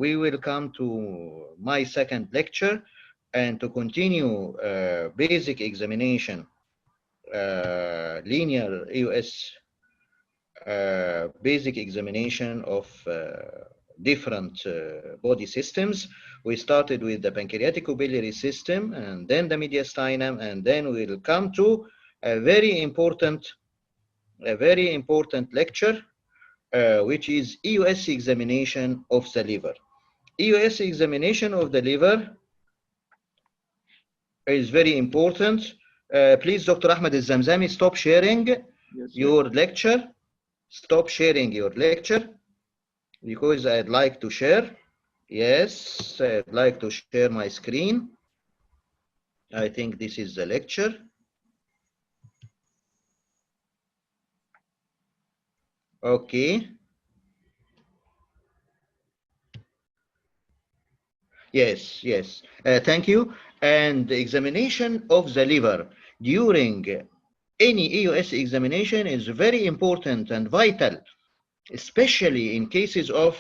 we will come to my second lecture and to continue basic examination, linear EUS basic examination of different body systems. We started with the pancreatic biliary system and then the mediastinum, and then we'll come to a very important lecture, which is EUS examination of the liver. EUS examination of the liver is very important. Please, Dr. Ahmed Al-Zamzami, stop sharing your lecture. Stop sharing your lecture because I'd like to share. Yes, I'd like to share my screen. I think this is the lecture. Okay. Yes, yes. Thank you. And the examination of the liver during any EUS examination is very important and vital, especially in cases of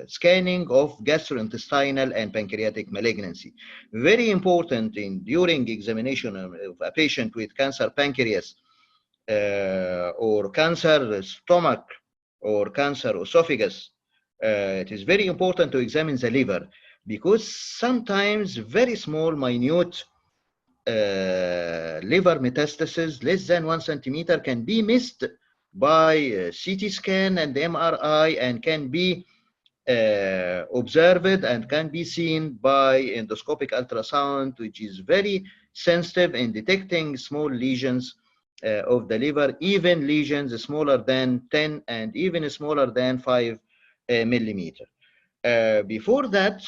scanning of gastrointestinal and pancreatic malignancy. Very important during examination of a patient with cancer pancreas or cancer stomach or cancer esophagus. It is very important to examine the liver because sometimes very small, minute liver metastasis less than 1 centimeter can be missed by CT scan and MRI and can be observed and can be seen by endoscopic ultrasound, which is very sensitive in detecting small lesions of the liver, even lesions smaller than 10 and even smaller than 5 millimeter. Before that,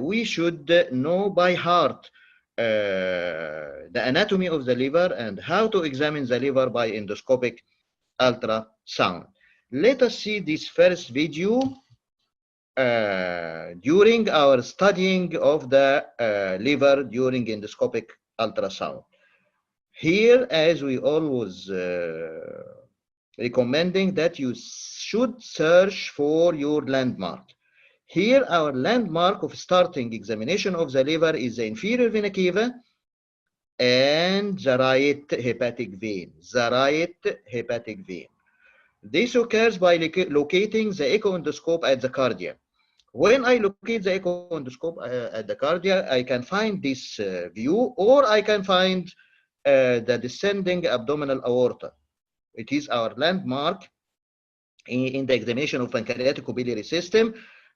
we should know by heart the anatomy of the liver and how to examine the liver by endoscopic ultrasound. Let us see this first video during our studying of the liver during endoscopic ultrasound. Here, as we always recommending that you should search for your landmark. Here, our landmark of starting examination of the liver is the inferior vena cava and the right hepatic vein. The right hepatic vein. This occurs by locating the echo endoscope at the cardia. When I locate the echo endoscope at the cardia, I can find this view, or I can find the descending abdominal aorta. It is our landmark in the examination of pancreatic biliary system,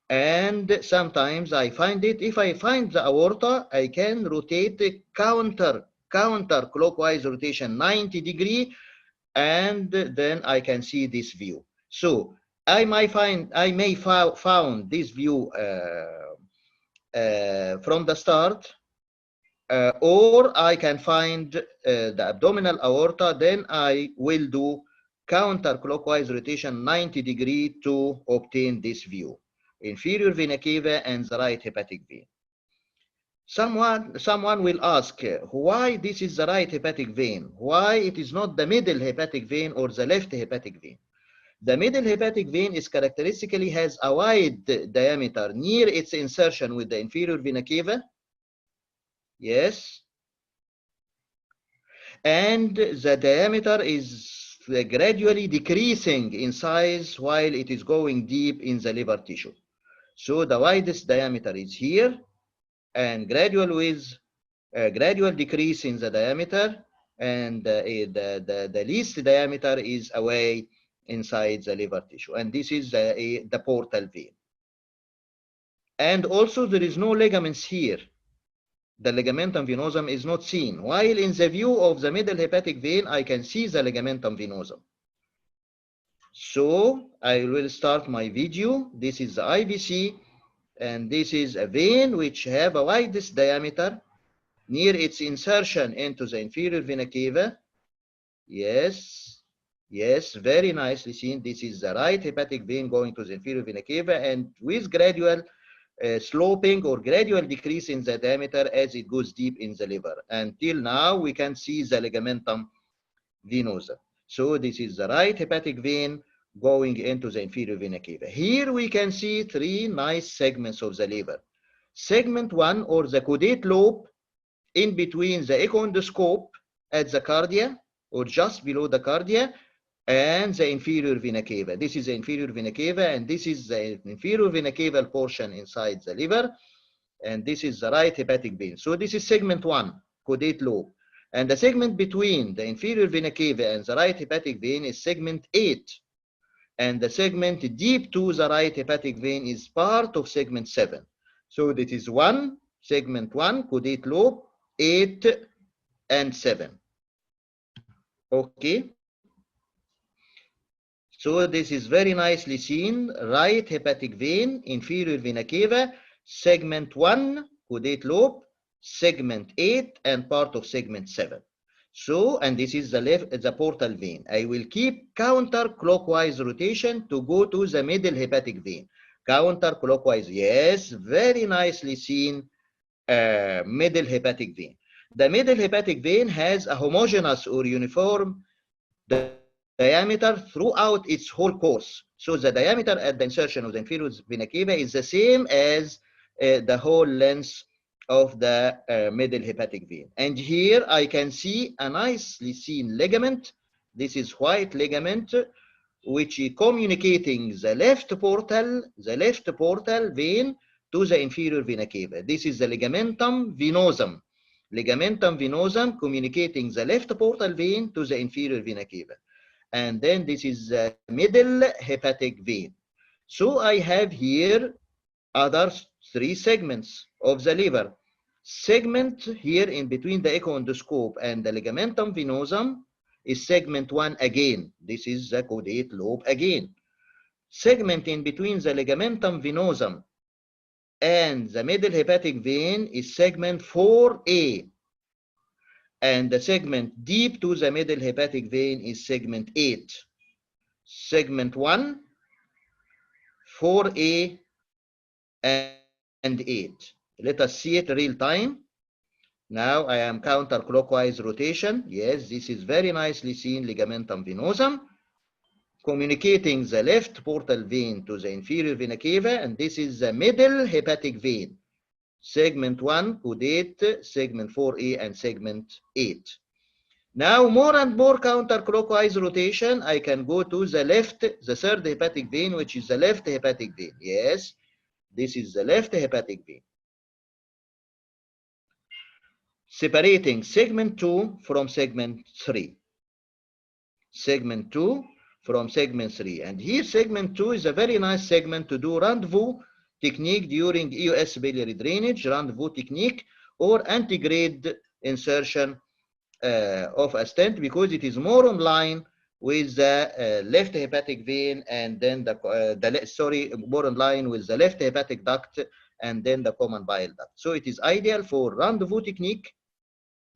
and sometimes I find it. If I find the aorta, I can rotate counter-clockwise rotation 90 degree, and then I can see this view. So I may found this view from the start, or I can find the abdominal aorta. Then I will do counterclockwise rotation 90 degree to obtain this view. Inferior vena cava and the right hepatic vein. Someone will ask why this is the right hepatic vein, why it is not the middle hepatic vein or the left hepatic vein. The middle hepatic vein is characteristically has a wide diameter near its insertion with the inferior vena cava. Yes. And the diameter is gradually decreasing in size while it is going deep in the liver tissue. So the widest diameter is here, and gradual decrease in the diameter, and the least diameter is away inside the liver tissue, and this is the portal vein. And also there is no ligaments here. The ligamentum venosum is not seen, while in the view of the middle hepatic vein I can see the ligamentum venosum. So I will start my video. This is the IVC, and this is a vein which have a widest diameter near its insertion into the inferior vena cava. Yes, yes, very nicely seen. This is the right hepatic vein going to the inferior vena cava, and with gradual sloping or gradual decrease in the diameter as it goes deep in the liver. Until now, we can see the ligamentum venosum. So this is the right hepatic vein going into the inferior vena cava. Here we can see three nice segments of the liver. Segment 1, or the caudate lobe, in between the echoendoscope at the cardia, or just below the cardia, and the inferior vena cava. This is the inferior vena cava, and this is the inferior vena caval portion inside the liver, and this is the right hepatic vein. So this is segment 1, caudate lobe. And the segment between the inferior vena cava and the right hepatic vein is segment 8. And the segment deep to the right hepatic vein is part of segment 7. So that is segment 1, caudate lobe, 8 and 7. Okay. So this is very nicely seen. Right hepatic vein, inferior vena cava, segment 1, caudate lobe, segment 8, and part of segment 7. So, and this is the portal vein. I will keep counterclockwise rotation to go to the middle hepatic vein. Counterclockwise, yes, very nicely seen. Middle hepatic vein. The middle hepatic vein has a homogeneous or uniform diameter throughout its whole course. So the diameter at the insertion of the inferior vena cava is the same as the whole length of the middle hepatic vein. And here I can see a nicely seen ligament. This is white ligament, which is communicating the left portal vein to the inferior vena cava. This is the ligamentum venosum. Ligamentum venosum communicating the left portal vein to the inferior vena cava. And then this is the middle hepatic vein. So I have here other three segments of the liver. Segment here in between the echoendoscope and the ligamentum venosum is segment 1 again. This is the caudate lobe again. Segment in between the ligamentum venosum and the middle hepatic vein is segment 4A. And the segment deep to the middle hepatic vein is segment 8. Segment 1, 4A, and 8. Let us see it real time. Now I am counterclockwise rotation. Yes, this is very nicely seen ligamentum venosum, communicating the left portal vein to the inferior vena cava, and this is the middle hepatic vein. Segment 1, caudate, segment 4A, and segment 8. Now more and more counterclockwise rotation, I can go to the left, the third hepatic vein, which is the left hepatic vein. Yes, this is the left hepatic vein. Separating segment 2 from segment 3. Segment 2 from segment 3. And here segment 2 is a very nice segment to do rendezvous technique during EUS biliary drainage, rendezvous technique, or antegrade insertion of a stent, because it is more in line with the left hepatic vein, and then more in line with the left hepatic duct and then the common bile duct. So it is ideal for rendezvous technique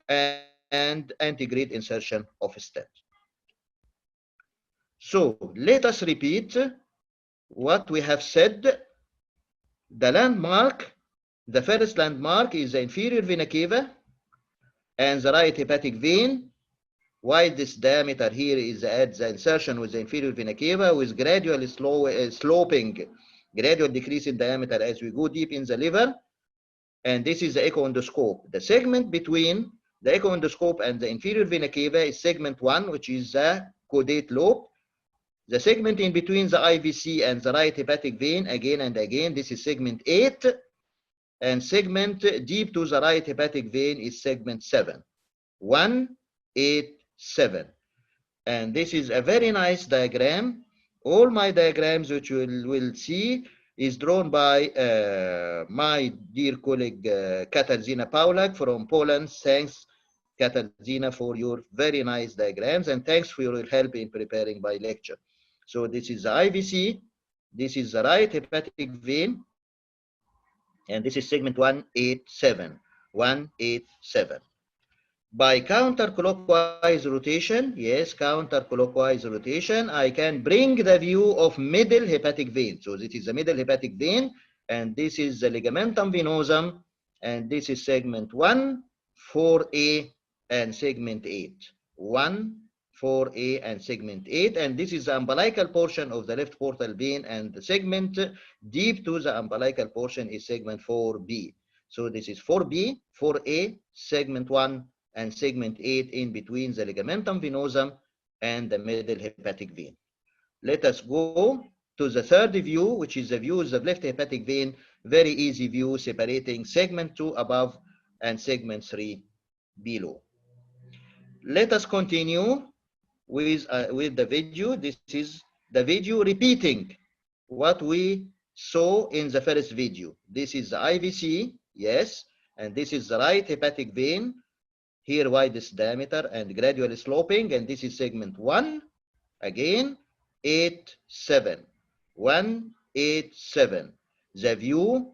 and antegrade insertion of a stent. So let us repeat what we have said. The landmark, the first landmark is the inferior vena cava and the right hepatic vein. Widest diameter here is at the insertion with the inferior vena cava, with gradually sloping, gradual decrease in diameter as we go deep in the liver. And this is the echoendoscope. The segment between the echoendoscope and the inferior vena cava is segment 1, which is the caudate lobe. The segment in between the IVC and the right hepatic vein, again and again, this is segment 8. And segment deep to the right hepatic vein is segment 7. 1, 8, 7. And this is a very nice diagram. All my diagrams which you will see is drawn by my dear colleague Katarzyna Paulak from Poland. Thanks, Katarzyna, for your very nice diagrams, and thanks for your help in preparing my lecture. So this is the IVC, this is the right hepatic vein, and this is segment 187. 187. By counterclockwise rotation, yes, counterclockwise rotation, I can bring the view of middle hepatic vein. So this is the middle hepatic vein, and this is the ligamentum venosum, and this is segment 1, 4A, and segment 8. 1, 4A and segment 8, and this is the umbilical portion of the left portal vein, and the segment deep to the umbilical portion is segment 4B. So this is 4B, 4A, segment 1, and segment 8 in between the ligamentum venosum and the middle hepatic vein. Let us go to the third view, which is the view of the left hepatic vein. Very easy view separating segment 2 above and segment 3 below. Let us continue with the video. This is the video repeating what we saw in the first video. This is the IVC, yes, and this is the right hepatic vein, here widest diameter and gradually sloping, and this is segment 1, again, 8, 7, 1, 8, 7, the view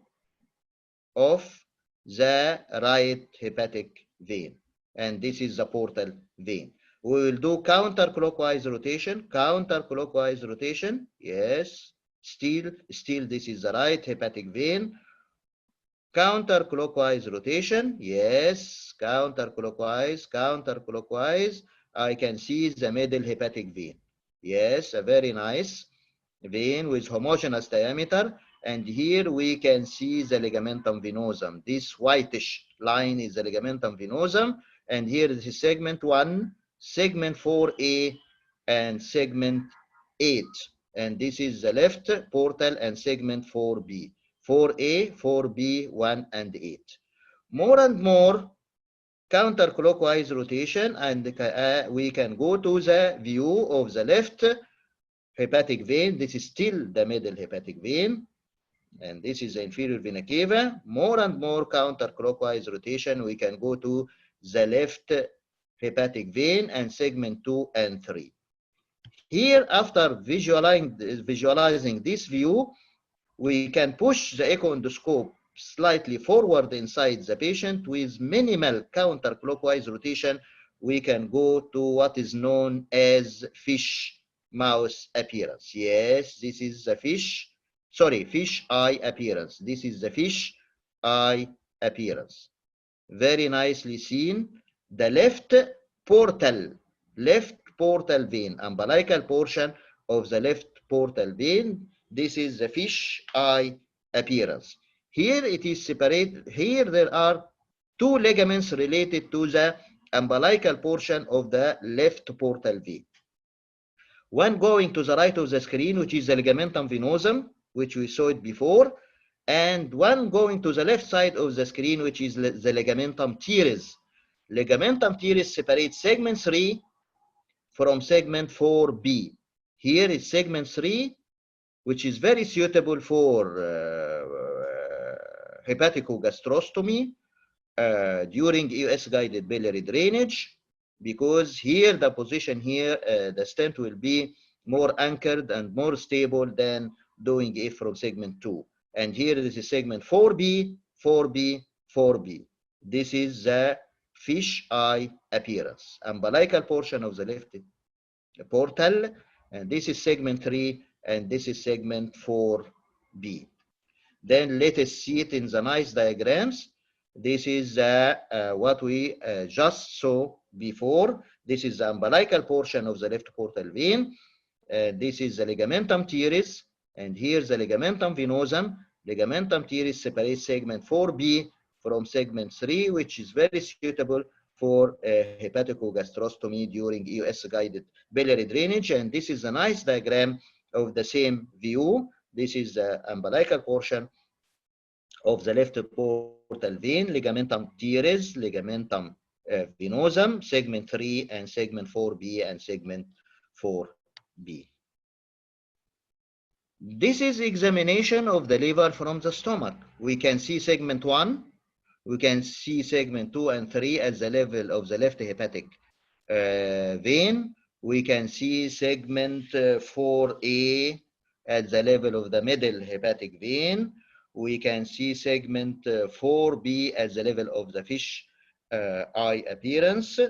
of the right hepatic vein, and this is the portal vein. We will do counterclockwise rotation, yes, still this is the right hepatic vein. Counterclockwise rotation, yes, counterclockwise, I can see the middle hepatic vein. Yes, a very nice vein with homogeneous diameter, and here we can see the ligamentum venosum. This whitish line is the ligamentum venosum, and here this is segment 1, segment 4A, and segment 8, and this is the left portal and segment 4B. 4A, 4B, 1, and 8. More and more counterclockwise rotation, and we can go to the view of the left hepatic vein. This is still the middle hepatic vein, and this is the inferior vena cava. More and more counterclockwise rotation, we can go to the left hepatic vein and segment 2 and 3. Here, after visualizing this view, we can push the echo endoscope slightly forward inside the patient with minimal counterclockwise rotation. We can go to what is known as fish mouth appearance. Yes, this is the fish eye appearance. This is the fish eye appearance. Very nicely seen. The left portal vein, umbilical portion of the left portal vein. This is the fish eye appearance. Here it is separated. Here there are two ligaments related to the umbilical portion of the left portal vein. One going to the right of the screen, which is the ligamentum venosum, which we saw it before, and one going to the left side of the screen, which is the ligamentum teres. Ligamentum teres separates segment 3 from segment 4B. Here is segment 3, which is very suitable for hepaticogastrostomy during EUS guided biliary drainage, because here the position here, the stent will be more anchored and more stable than doing it from segment 2. And here this is segment 4B, 4B, 4B. This is the fish eye appearance, umbilical portion of the left portal, and this is segment 3, and this is segment 4B. Then let us see it in the nice diagrams. This is what we just saw before. This is the umbilical portion of the left portal vein. This is the ligamentum teres, and here's the ligamentum venosum. Ligamentum teres separates segment 4B from segment 3, which is very suitable for hepaticogastrostomy during EUS guided biliary drainage. And this is a nice diagram of the same view. This is the umbilical portion of the left portal vein, ligamentum teres, ligamentum venosum, segment 3 and segment 4B and segment 4B. This is examination of the liver from the stomach. We can see segment 1, we can see segment 2 and 3 at the level of the left hepatic vein. We can see segment 4A at the level of the middle hepatic vein. We can see segment 4B at the level of the fish eye appearance.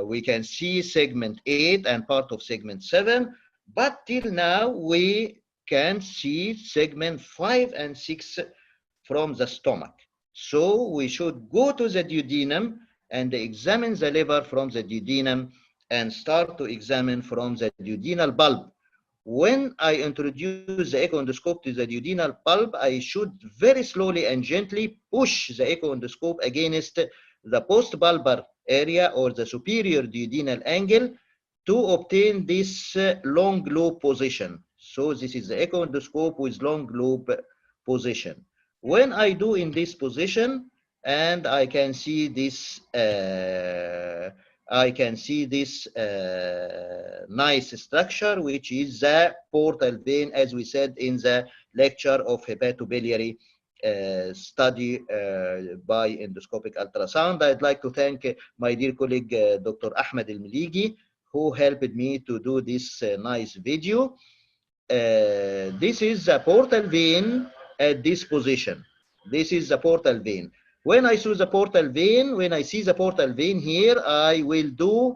We can see segment 8 and part of segment 7, but till now we can see segment 5 and 6 from the stomach. So we should go to the duodenum and examine the liver from the duodenum and start to examine from the duodenal bulb. When I introduce the echo endoscope to the duodenal bulb, I should very slowly and gently push the echo endoscope against the post-bulbar area or the superior duodenal angle to obtain this long loop position. So this is the echo endoscope with long loop position. When I do in this position, and I can see this nice structure, which is the portal vein, as we said in the lecture of hepatobiliary study by endoscopic ultrasound. I'd like to thank my dear colleague Dr. Ahmed El-Miligi, who helped me to do this nice video. This is the portal vein at this position. This is the portal vein. When I see the portal vein here, I will do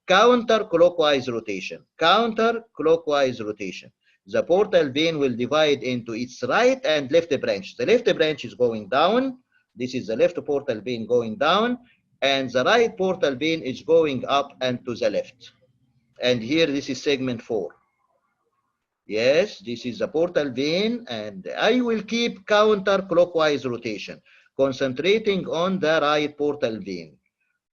counterclockwise rotation. Counterclockwise rotation. The portal vein will divide into its right and left branch. The left branch is going down. This is the left portal vein going down, and the right portal vein is going up and to the left. And here, this is segment 4. Yes, this is the portal vein, and I will keep counterclockwise rotation, concentrating on the right portal vein.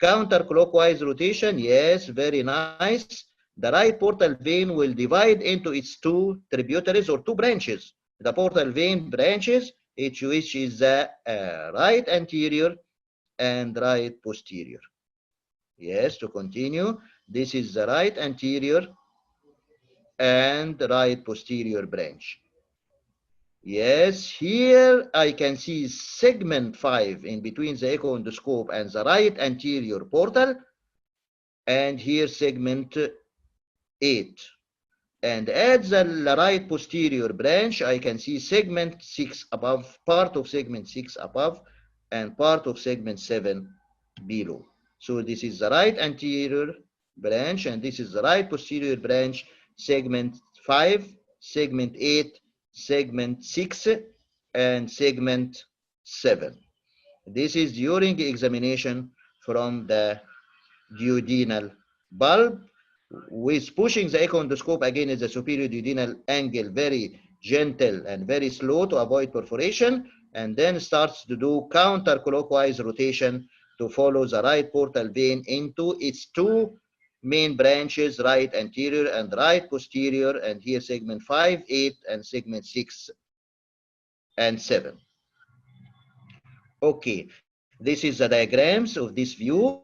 Counterclockwise rotation, yes, very nice. The right portal vein will divide into its two tributaries or two branches. The portal vein branches, which is the right anterior and right posterior. Yes, to continue, this is the right anterior and right posterior branch. Yes, here I can see segment 5 in between the echo endoscope and the right anterior portal, and here segment 8. And at the right posterior branch, I can see segment 6 above, part of segment 6 above, and part of segment 7 below. So this is the right anterior branch, and this is the right posterior branch, segment 5, segment 8, segment 6, and segment 7. This is during examination from the duodenal bulb, with pushing the echo endoscope against the superior duodenal angle, very gentle and very slow to avoid perforation, and then starts to do counterclockwise rotation to follow the right portal vein into its two main branches, right anterior and right posterior, and here segment 5, 8, and segment 6 and 7. Okay, this is the diagrams of this view.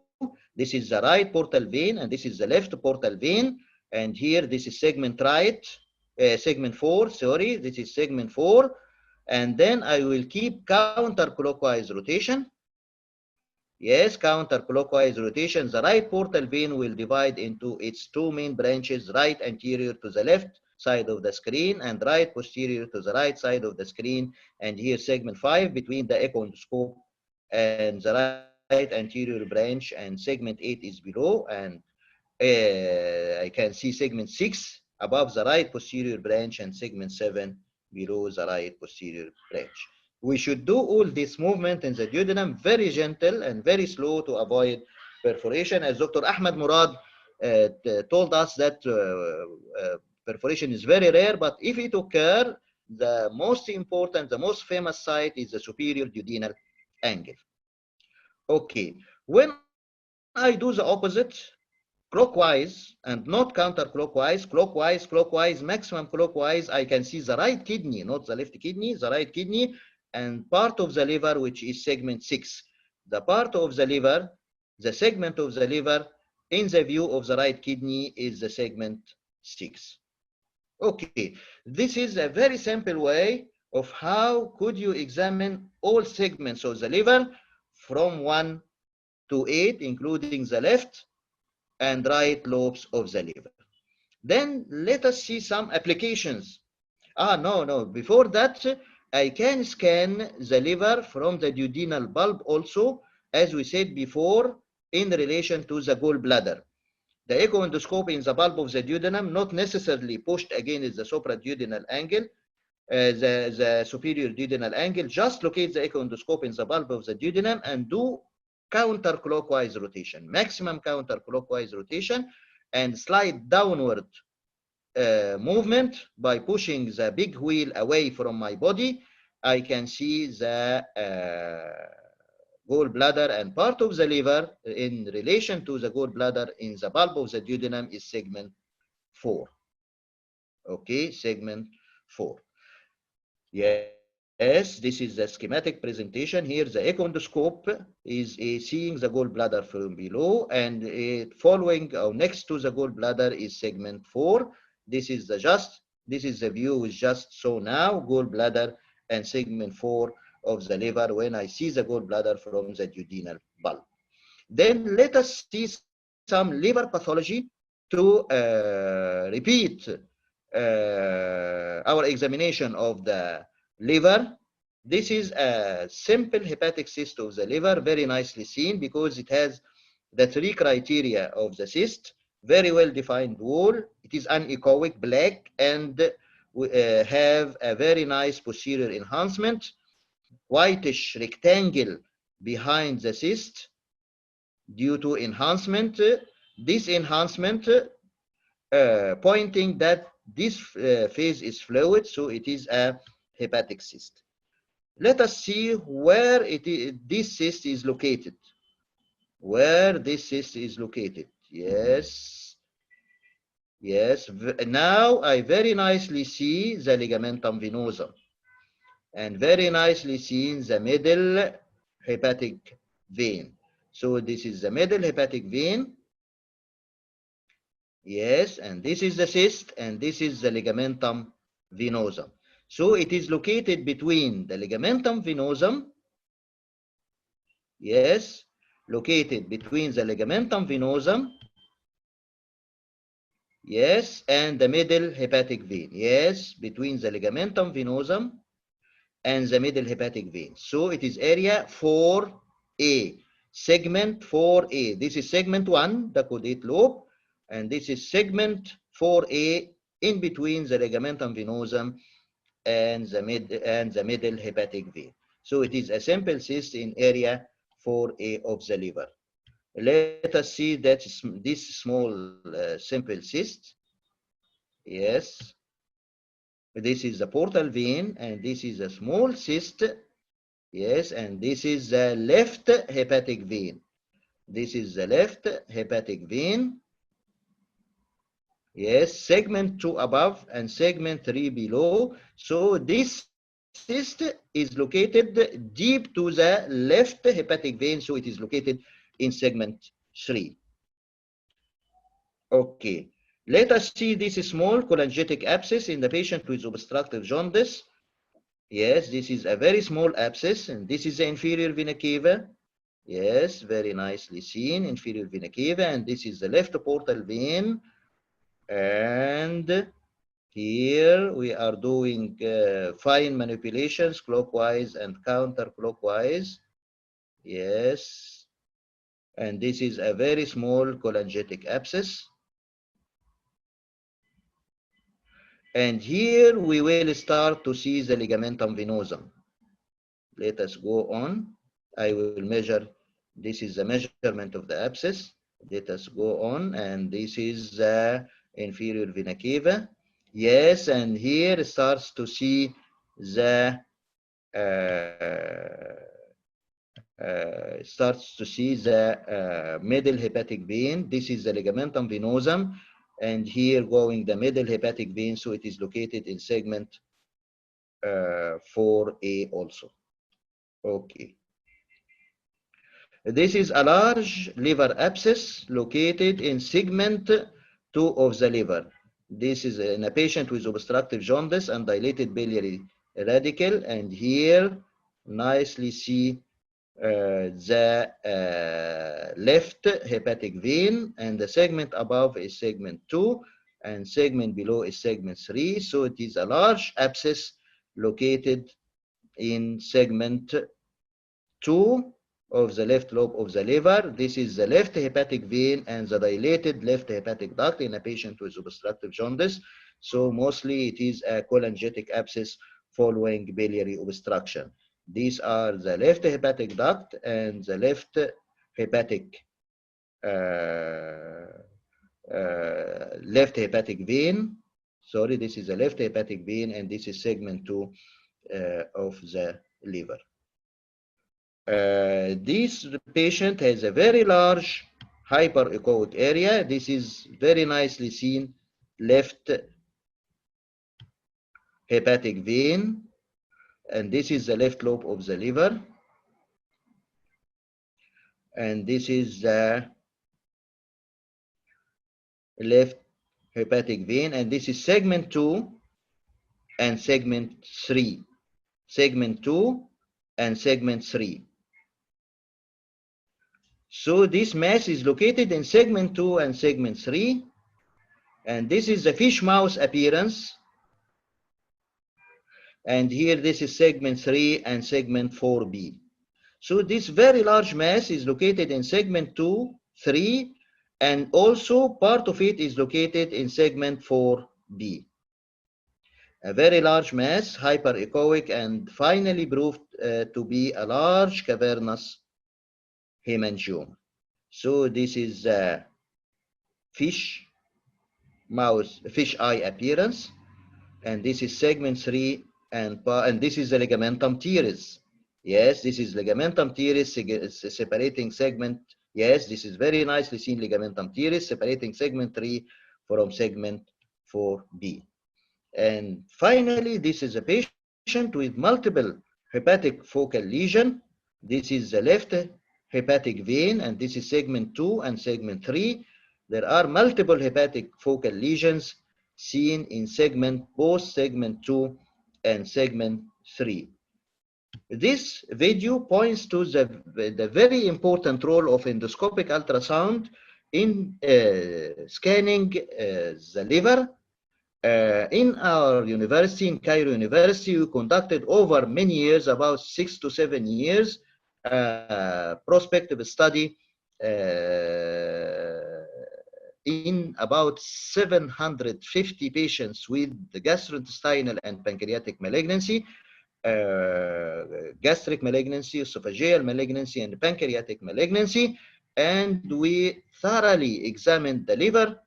This is the right portal vein, and this is the left portal vein. And here, this is segment right, segment 4, sorry, this is segment 4. And then I will keep counterclockwise rotation. Yes, counterclockwise rotation. The right portal vein will divide into its two main branches, right anterior to the left side of the screen and right posterior to the right side of the screen. And here segment 5 between the echo endoscope and the right anterior branch, and segment 8 is below, and I can see segment 6 above the right posterior branch and segment 7 below the right posterior branch. We should do all this movement in the duodenum very gentle and very slow to avoid perforation, as Dr. Ahmed Murad told us that perforation is very rare, but if it occurs, the most important, the most famous site is the superior duodenal angle. Okay, when I do the opposite, clockwise and not counterclockwise, clockwise, maximum clockwise, I can see the right kidney, not the left kidney, the right kidney, and part of the liver, which is segment 6. The part of the liver, the segment of the liver in the view of the right kidney is the segment 6. Okay, this is a very simple way of how could you examine all segments of the liver from 1 to 8, including the left and right lobes of the liver. Then let us see some applications. No, before that, I can scan the liver from the duodenal bulb also, as we said before, in relation to the gallbladder. The echo endoscope in the bulb of the duodenum, not necessarily pushed against the supraduodenal angle, the superior duodenal angle, just locate the echo endoscope in the bulb of the duodenum and do counterclockwise rotation, maximum counterclockwise rotation, and slight downward movement by pushing the big wheel away from my body, I can see the gallbladder, and part of the liver in relation to the gallbladder in the bulb of the duodenum is segment 4. Okay, segment 4. Yes, this is the schematic presentation. Here the echondoscope is seeing the gallbladder from below, and following or next to the gallbladder is segment 4. This is the view we just saw now, gallbladder and segment 4 of the liver when I see the gallbladder from the duodenal bulb. Then let us see some liver pathology to repeat our examination of the liver. This is a simple hepatic cyst of the liver, very nicely seen because it has the 3 criteria of the cyst, very well defined wall. It is anechoic, black, and have a very nice posterior enhancement, whitish rectangle behind the cyst due to enhancement. This enhancement pointing that this phase is fluid, so it is a hepatic cyst. Let us see where this cyst is located. Where this cyst is located. Yes. Yes. Now I very nicely see the ligamentum venosum, and very nicely see the middle hepatic vein. So this is the middle hepatic vein. Yes, and this is the cyst, and this is the ligamentum venosum. So it is located between the ligamentum venosum, yes, located between the ligamentum venosum, yes, and the middle hepatic vein. Yes, between the ligamentum venosum and the middle hepatic vein. So it is area 4A, segment 4A. This is segment 1, the caudate lobe, and this is segment 4A in between the ligamentum venosum and the middle hepatic vein. So it is a simple cyst in area 4A of the liver. Let us see that this small simple cyst. Yes. This is the portal vein, and this is a small cyst. Yes, and this is the left hepatic vein. This is the left hepatic vein. Yes, segment 2 above and segment 3 below. So this cyst is located deep to the left hepatic vein, so it is located in segment 3. Okay, let us see this small cholangitic abscess in the patient with obstructive jaundice. Yes, this is a very small abscess, and this is the inferior vena cava. Yes, very nicely seen, inferior vena cava, and this is the left portal vein. And here we are doing fine manipulations clockwise and counterclockwise. Yes, and this is a very small cholangitic abscess. And here we will start to see the ligamentum venosum. Let us go on. I will measure. This is the measurement of the abscess. Let us go on, and this is the inferior vena cava. Yes, and here starts to see the middle hepatic vein. This is the ligamentum venosum, and here going the middle hepatic vein, so it is located in segment 4A also. Okay. This is a large liver abscess located in segment 2 of the liver. This is in a patient with obstructive jaundice and dilated biliary radical, and here nicely see the left hepatic vein, and the segment above is segment 2 and segment below is segment 3. So it is a large abscess located in segment 2 of the left lobe of the liver. This is the left hepatic vein and the dilated left hepatic duct in a patient with obstructive jaundice. So mostly it is a cholangitic abscess following biliary obstruction. These are the left hepatic duct and the left hepatic left hepatic vein. Sorry, this is the left hepatic vein, and this is segment 2 of the liver. This patient has a very large hyperechoic area. This is very nicely seen left hepatic vein, and this is the left lobe of the liver, and this is the left hepatic vein, and this is segment 2 and segment 3. Segment 2 and segment 3. So this mass is located in segment 2 and segment 3, and this is the fish mouth appearance. And here this is segment 3 and segment 4B. So this very large mass is located in segment 2, 3, and also part of it is located in segment 4B. A very large mass, hyperechoic, and finally proved to be a large cavernous hemangioma. So this is fish eye appearance, and this is segment 3, and this is the ligamentum teres. Yes, this is ligamentum teres separating segment. Yes, this is very nicely seen ligamentum teres separating segment 3 from segment 4B. And finally, this is a patient with multiple hepatic focal lesion. This is the left hepatic vein, and this is segment 2 and segment 3. There are multiple hepatic focal lesions seen in both segment 2 and segment 3. This video points to the very important role of endoscopic ultrasound in scanning the liver. In our university, in Cairo University, we conducted over many years, about 6 to 7 years, prospective study in about 750 patients with the gastrointestinal and pancreatic malignancy, gastric malignancy, esophageal malignancy, and pancreatic malignancy, and we thoroughly examined the liver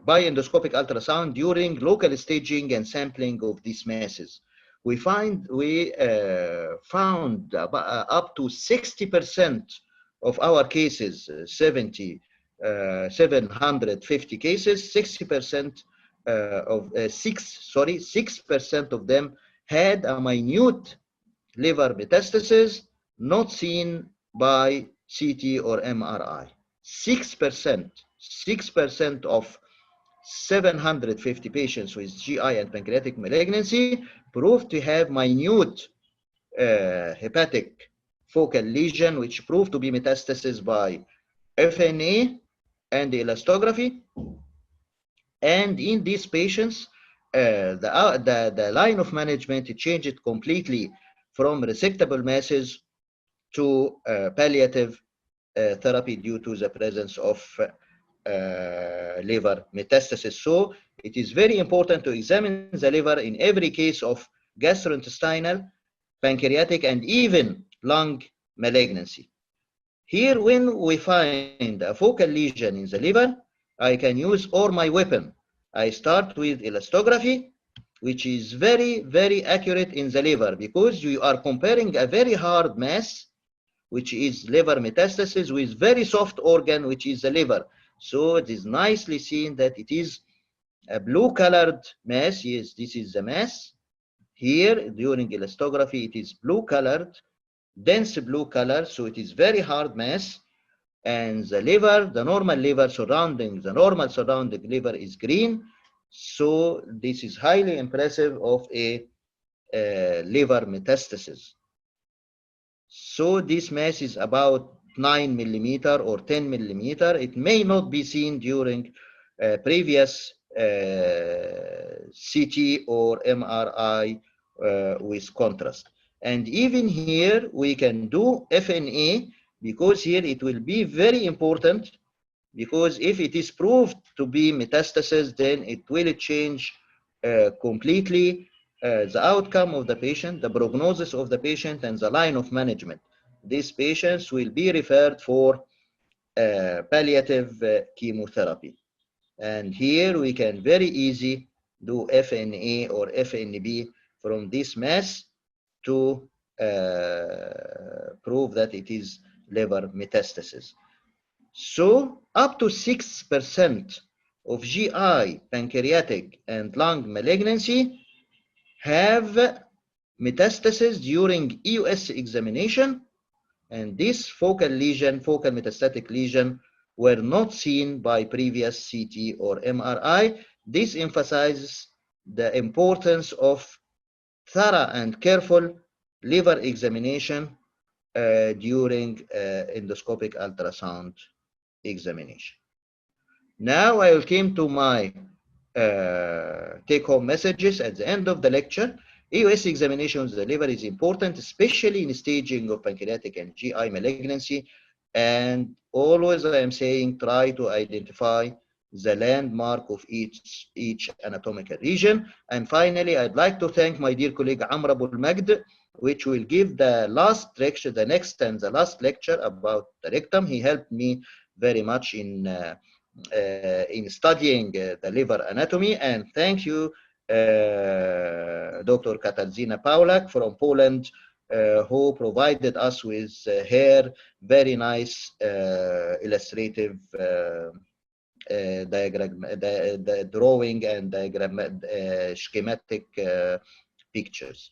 by endoscopic ultrasound during local staging and sampling of these masses. We found up to 60% of our cases, 750 cases, 60% of 6% of them had a minute liver metastasis not seen by CT or MRI. 6% of 750 patients with GI and pancreatic malignancy proved to have minute hepatic focal lesion, which proved to be metastasis by FNA and elastography. And in these patients, the line of management changed completely from resectable masses to palliative therapy due to the presence of liver metastasis. So it is very important to examine the liver in every case of gastrointestinal, pancreatic, and even lung malignancy. Here, when we find a focal lesion in the liver, I can use all my weapon. I start with elastography, which is very, very accurate in the liver, because you are comparing a very hard mass, which is liver metastasis, with very soft organ, which is the liver. So it is nicely seen that it is a blue-colored mass. Yes, this is the mass. Here, during elastography, it is blue-colored, dense blue color, so it is very hard mass. And the liver, the normal liver surrounding, the normal surrounding liver is green. So this is highly impressive of a liver metastasis. So this mass is about 9 millimeter or 10 millimeter. It may not be seen during previous CT or MRI with contrast. And even here we can do FNA, because here it will be very important, because if it is proved to be metastasis, then it will change completely the outcome of the patient, the prognosis of the patient, and the line of management. These patients will be referred for palliative chemotherapy. And here we can very easy do FNA or FNB from this mass to prove that it is liver metastasis. So up to 6% of GI, pancreatic, and lung malignancy have metastasis during EUS examination, and this focal metastatic lesion, were not seen by previous CT or MRI. This emphasizes the importance of thorough and careful liver examination during endoscopic ultrasound examination. Now I will come to my take-home messages at the end of the lecture. EUS examination of the liver is important, especially in staging of pancreatic and GI malignancy. And always I am saying, try to identify the landmark of each anatomical region. And finally, I'd like to thank my dear colleague Amr Abul Majd, which will give the last lecture, the next and the last lecture about the rectum. He helped me very much in studying the liver anatomy. And thank you, Dr. Katarzyna Paulak from Poland, who provided us with her very nice illustrative diagram, the drawing and diagram, schematic pictures.